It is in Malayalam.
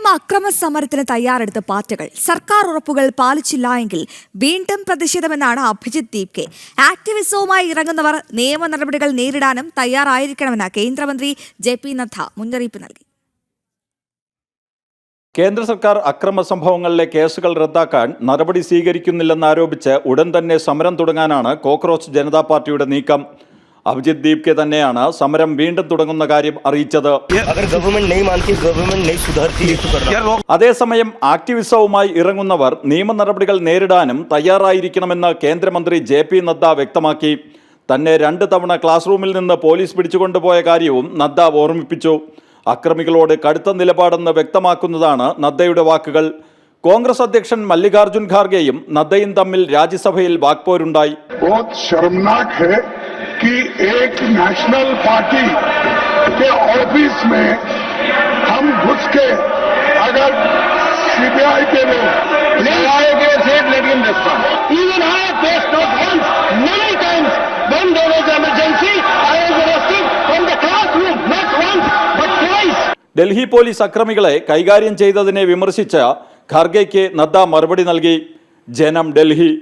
നിയമ അക്രമ സമരത്തിന് തയ്യാറെടുത്ത പാർട്ടികൾ സർക്കാർ ഉറപ്പുകൾ പാലിച്ചില്ല എങ്കിൽ വീണ്ടും പ്രതിഷേധമെന്നാണ് അഭിജിത് ദീപ് കെ. ആക്ടിവിസവുമായി ഇറങ്ങുന്നവർ നിയമ നടപടികൾ നേരിടാനും തയ്യാറായിരിക്കണമെന്ന് കേന്ദ്രമന്ത്രി JP നദ്ദ മുന്നറിയിപ്പ് നൽകി. കേന്ദ്ര സർക്കാർ അക്രമ സംഭവങ്ങളിലെ കേസുകൾ റദ്ദാക്കാൻ നടപടി സ്വീകരിക്കുന്നില്ലെന്നാരോപിച്ച് ഉടൻ തന്നെ സമരം തുടങ്ങാനാണ് കോക്രോച്ച് ജനതാ പാർട്ടിയുടെ നീക്കം. അഭിജിത് ദീപ് കെ തന്നെയാണ് സമരം വീണ്ടും തുടങ്ങുന്ന കാര്യം അറിയിച്ചത്. അതേസമയം ആക്ടിവിസവുമായി ഇറങ്ങുന്നവർ നിയമ നടപടികൾ നേരിടാനും തയ്യാറായിരിക്കണമെന്ന് കേന്ദ്രമന്ത്രി JP നദ്ദ വ്യക്തമാക്കി. തന്നെ 2 തവണ ക്ലാസ് റൂമിൽ നിന്ന് പോലീസ് പിടിച്ചുകൊണ്ടുപോയ കാര്യവും നദ്ദ ഓർമ്മിപ്പിച്ചു. അക്രമികളോട് കടുത്ത നിലപാടെന്ന് വ്യക്തമാക്കുന്നതാണ് നദ്ദയുടെ വാക്കുകൾ. കോൺഗ്രസ് അധ്യക്ഷൻ മല്ലികാർജുൻ ഖാർഗെയും നദ്ദയും തമ്മിൽ രാജ്യസഭയിൽ വാക്പോരുണ്ടായി. कि एक नेशनल पार्टी के ऑफिस में हम घुस के अगर CBI के लोग even I faced not once, many times when there was emergency, I was arrested from the classroom, not once but twice. Delhi police അക്രമികളെ കൈകാര്യം ചെയ്തതിനെ വിമർശിച്ച ഖാർഗെയ്ക്ക് നദ്ദ മറുപടി നൽകി. ജനം ഡൽഹി.